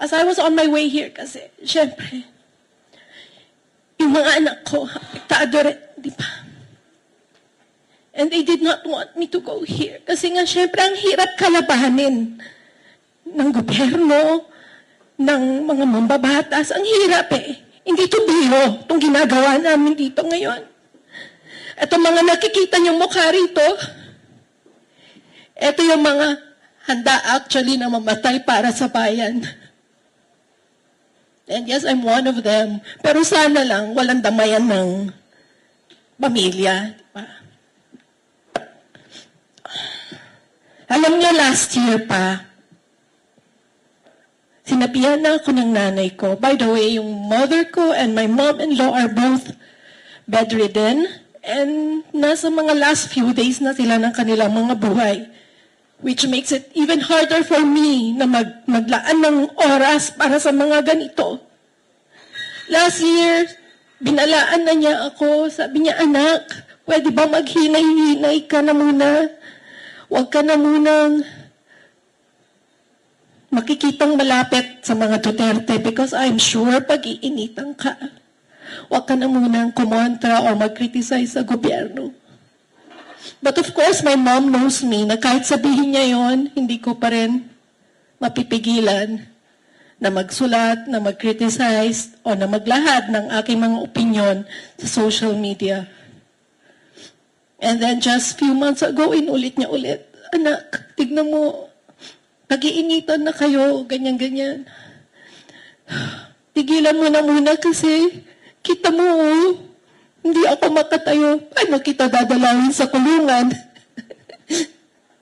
As I was on my way here kasi, syempre, yung mga anak ko, apektado rin, di ba? And they did not want me to go here. Kasi nga, syempre, ang hirap kalabanin ng gobyerno, ng mga mambabatas. Ang hirap eh. Hindi to biro, itong ginagawa namin dito ngayon. Ito mga nakikita niyong mukha rito, ito yung mga handa actually na mamatay para sa bayan. And yes, I'm one of them. Pero sana lang, walang damayan ng pamilya. Diba? Alam niyo, last year pa, sinabihan na ako ng nanay ko. By the way, yung mother ko and my mom-in-law are both bedridden. And nasa mga last few days na sila ng kanilang mga buhay. Which makes it even harder for me na maglaan ng oras para sa mga ganito. Last year, binalaan na niya ako. Sabi niya, anak, pwede ba maghinay-hinay ka na muna? Huwag ka na munang makikitang malapit sa mga Duterte because I'm sure pag-iinitan ka. Huwag ka na munang kumontra o mag-criticize sa gobyerno. But of course, my mom knows me na kahit sabihin niya yon, hindi ko pa rin mapipigilan na magsulat, na mag-criticize, o na maglahad ng aking mga opinion sa social media. And then just few months ago, inulit niya ulit, anak, tignan mo, pag-iinitan na kayo, ganyan-ganyan. Tigilan mo na muna kasi, kita mo, hindi ako makatayo. Ano kita dadalawin sa kulungan?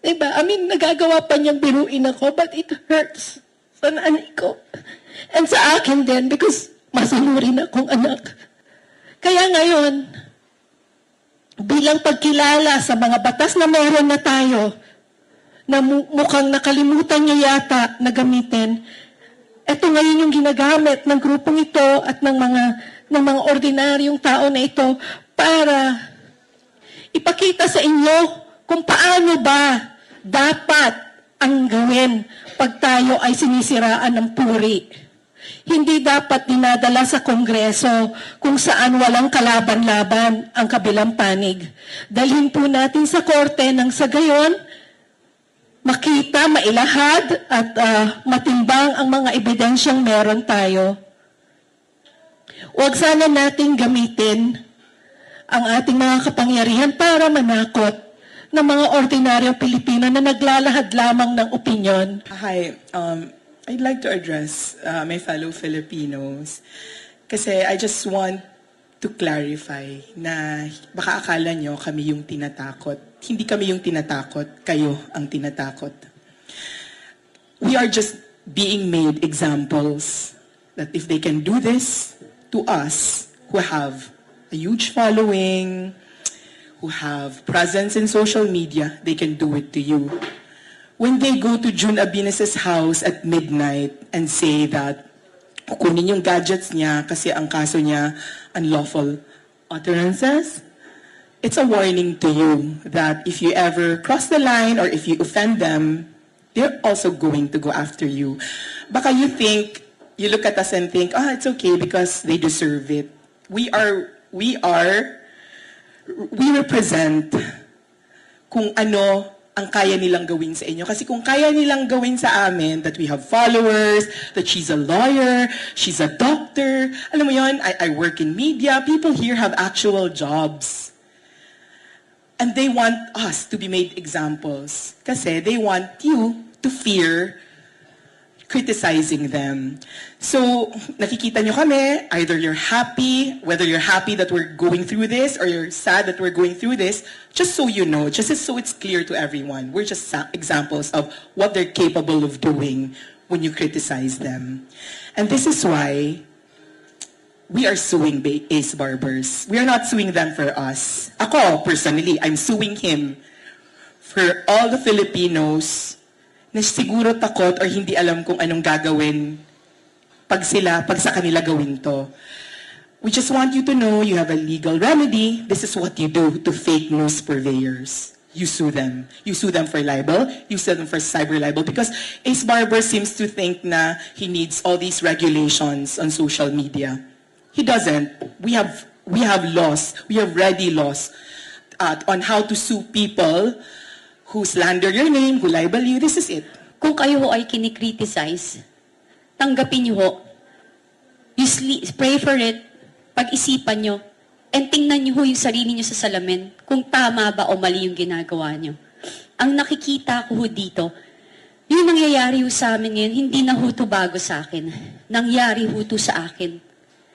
Diba? I mean, nagagawa pa niyang biruin ako, but it hurts sa nanay ko. And sa akin din, because masunurin akong anak. Kaya ngayon, bilang pagkilala sa mga batas na meron na tayo, na mukhang nakalimutan niyo yata na gamitin, ito ngayon yung ginagamit ng grupong ito at ng mga ordinaryong tao na ito para ipakita sa inyo kung paano ba dapat ang gawin pag tayo ay sinisiraan ng puri. Hindi dapat dinadala sa Kongreso kung saan walang kalaban-laban ang kabilang panig. Dalhin po natin sa korte nang sa gayon, makita, mailahad at matimbang ang mga ebidensyang meron tayo. Huwag sana nating gamitin ang ating mga kapangyarihan para manakot ng mga ordinaryong Pilipino na naglalahad lamang ng opinyon. Hi, I'd like to address my fellow Filipinos kasi I just want to clarify na baka akala nyo kami yung tinatakot. Hindi kami yung tinatakot, kayo ang tinatakot. We are just being made examples that if they can do this to us who have a huge following, who have presence in social media, they can do it to you. When they go to June Abines's house at midnight and say that kukunin yung gadgets niya kasi ang kaso niya unlawful utterances, it's a warning to you that if you ever cross the line or if you offend them, they're also going to go after you. Baka you think, you look at us and think, it's okay because they deserve it. We represent kung ano ang kaya nilang gawin sa inyo. Kasi kung kaya nilang gawin sa amin, that we have followers, that she's a lawyer, she's a doctor, alam mo yon, I work in media, people here have actual jobs. And they want us to be made examples. Kasi they want you to fear criticizing them. So, nakikita nyo kami, either you're happy, whether you're happy that we're going through this or you're sad that we're going through this, just so you know, just so it's clear to everyone, we're just examples of what they're capable of doing when you criticize them. And this is why we are suing Ace Barbers. We are not suing them for us. Ako, personally, I'm suing him for all the Filipinos na siguro takot or hindi alam kung anong gagawin pag sa kanila gawin to. We just want you to know you have a legal remedy. This is what you do to fake news purveyors. you sue them. You sue them for libel, you sue them for cyber libel, because Ace Barber seems to think na he needs all these regulations on social media. He doesn't. We have laws. We have ready laws on how to sue people who slander your name, who libel you. This is it. Kung kayo ho ay kinikriticize, tanggapin niyo ho. You pray for it, pag-isipan niyo, and tingnan niyo ho yung sarili niyo sa salamin, kung tama ba o mali yung ginagawa niyo. Ang nakikita ko ho dito, yung nangyayari ho sa amin ngayon, hindi na ho to bago sa akin. Nangyari ho to sa akin.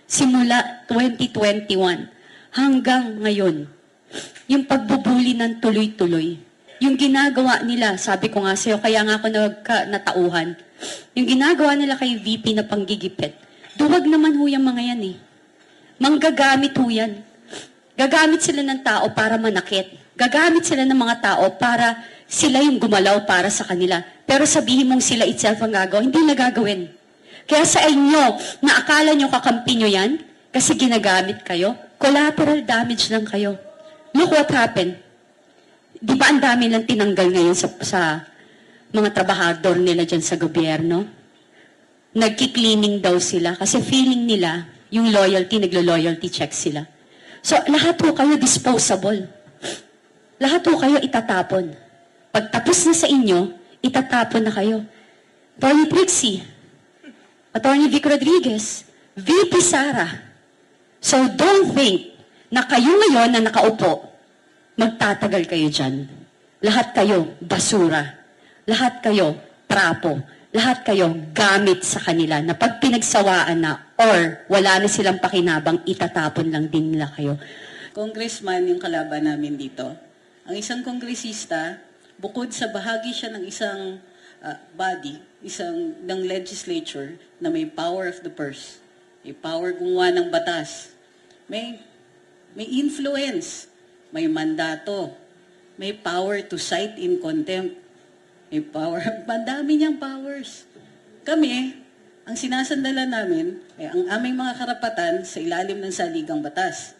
Simula 2021 hanggang ngayon, yung pagbubuli ng tuloy-tuloy. Yung ginagawa nila, sabi ko nga sa'yo, kaya nga ako natauhan, yung ginagawa nila kay VP na panggigipit, duwag naman ho yung mga yan eh. Manggagamit ho yan. Gagamit sila ng tao para manakit. Gagamit sila ng mga tao para sila yung gumalaw para sa kanila. Pero sabihin mong sila itself ang gagawa, hindi na gagawin. Kaya sa inyo, na akala nyo kakampi nyo yan, kasi ginagamit kayo, collateral damage lang kayo. Look what happened. Di ba ang dami lang tinanggal ngayon sa mga trabahador nila dyan sa gobyerno? Nagki-cleaning daw sila kasi feeling nila yung loyalty, naglo-loyalty check sila. So, lahat po kayo disposable. Lahat po kayo itatapon. Pag tapos na sa inyo, itatapon na kayo. Attorney Trixie, Attorney Vic Rodriguez, VP Sara. So, don't think na kayo ngayon na nakaupo, magtatagal kayo dyan. Lahat kayo basura. Lahat kayo trapo. Lahat kayo gamit sa kanila na pag pinagsawaan na or wala na silang pakinabang, itatapon lang din nila kayo. Congressman yung kalaban namin dito. Ang isang kongresista, bukod sa bahagi siya ng isang body, ng legislature na may power of the purse, may power gumawa ng batas, may influence, may mandato, may power to cite in contempt, may power, madami niyang powers. Kami, ang sinasandala namin ay ang aming mga karapatan sa ilalim ng saligang batas.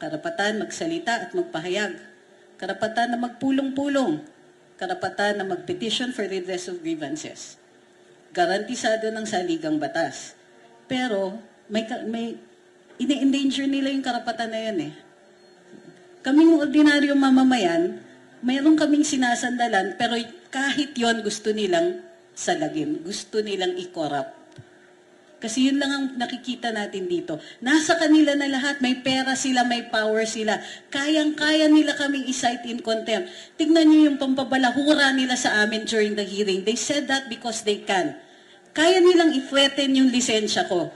Karapatan magsalita at magpahayag. Karapatan na magpulong-pulong. Karapatan na magpetition for redress of grievances. Garantisado ng saligang batas. Pero, may ini-endanger nila yung karapatan na yan eh. Kaming ordinaryong mamamayan, mayroon kaming sinasandalan, pero kahit yon gusto nilang salagin, gusto nilang i-corrupt. Kasi yun lang ang nakikita natin dito. Nasa kanila na lahat, may pera sila, may power sila. Kayang-kaya nila kaming i-cite in contempt. Tignan niyo yung pampabalahura nila sa amin during the hearing. They said that because they can. Kaya nilang i-threaten yung lisensya ko.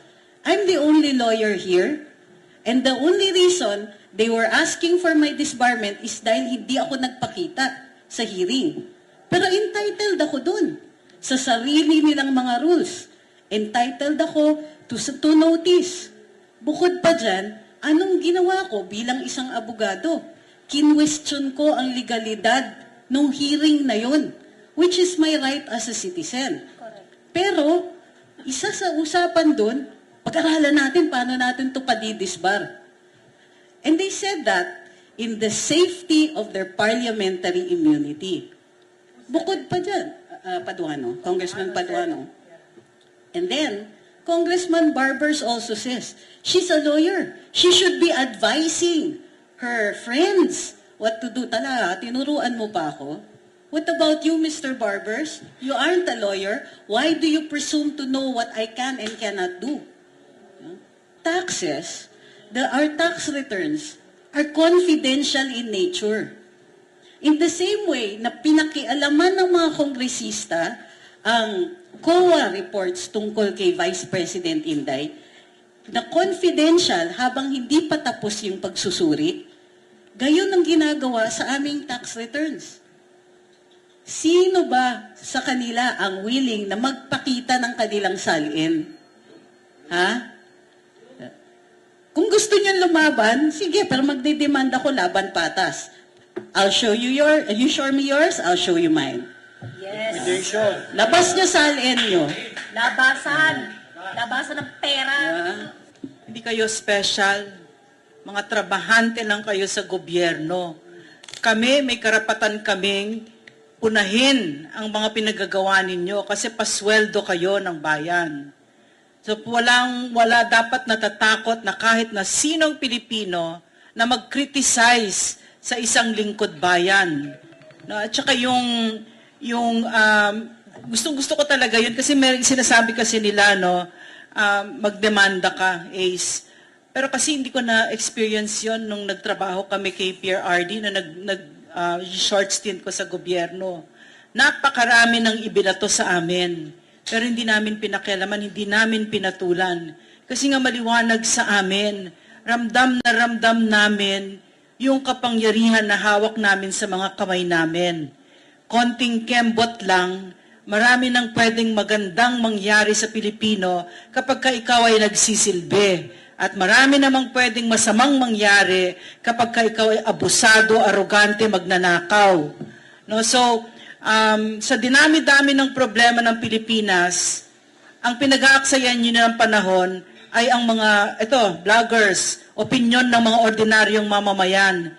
I'm the only lawyer here. And the only reason they were asking for my disbarment is dahil hindi ako nagpakita sa hearing. Pero entitled ako dun sa sarili nilang mga rules. Entitled ako to notice. Bukod pa dyan, anong ginawa ko bilang isang abogado? Kinwestiyon ko ang legalidad ng hearing na yun, which is my right as a citizen. Pero, isa sa usapan dun, pag-aralan natin paano natin ito padidisbar. And they said that in the safety of their parliamentary immunity. Bukod pa dyan, Paduano, Congressman Paduano. And then, Congressman Barbers also says, she's a lawyer. She should be advising her friends what to do. Tala, tinuruan mo pa ako? What about you, Mr. Barbers? You aren't a lawyer. Why do you presume to know what I can and cannot do? Taxes, our tax returns are confidential in nature. In the same way na pinakialaman ng mga kongresista ang COA reports tungkol kay Vice President Inday, na confidential habang hindi pa tapos yung pagsusuri, gayon ang ginagawa sa aming tax returns. Sino ba sa kanila ang willing na magpakita ng kanilang salin? Ha? Kung gusto niyan lumaban, sige, pero magdidemand ako laban patas. I'll show you you show me yours, I'll show you mine. Yes. Labas niyo salin niyo. Labasan. Labasan ng pera. Hindi kayo special. Mga trabahante lang kayo sa gobyerno. kami, may karapatan kaming unahin ang mga pinagagawa ninyo kasi pasweldo kayo ng bayan. So wala dapat natatakot na kahit na sinong Pilipino na mag-criticize sa isang lingkod bayan. No, at saka gustong-gusto ko talaga yun kasi may sinasabi kasi nila, no, magdemanda ka, Ace. Pero kasi hindi ko na-experience yon nung nagtrabaho kami kay PRRD na short stint ko sa gobyerno. Napakarami ng ibinato sa amin. Pero hindi namin pinakialaman, hindi namin pinatulan. Kasi nga maliwanag sa amin, ramdam na ramdam namin yung kapangyarihan na hawak namin sa mga kamay namin. Konting kembot lang, marami nang pwedeng magandang mangyari sa Pilipino kapag ka ikaw ay nagsisilbi. At marami namang pwedeng masamang mangyari kapag ka ikaw ay abusado, arogante, magnanakaw. No? So, sa dinami-dami ng problema ng Pilipinas, ang pinag-aaksayan nyo ng panahon ay ang mga, vloggers, opinyon ng mga ordinaryong mamamayan.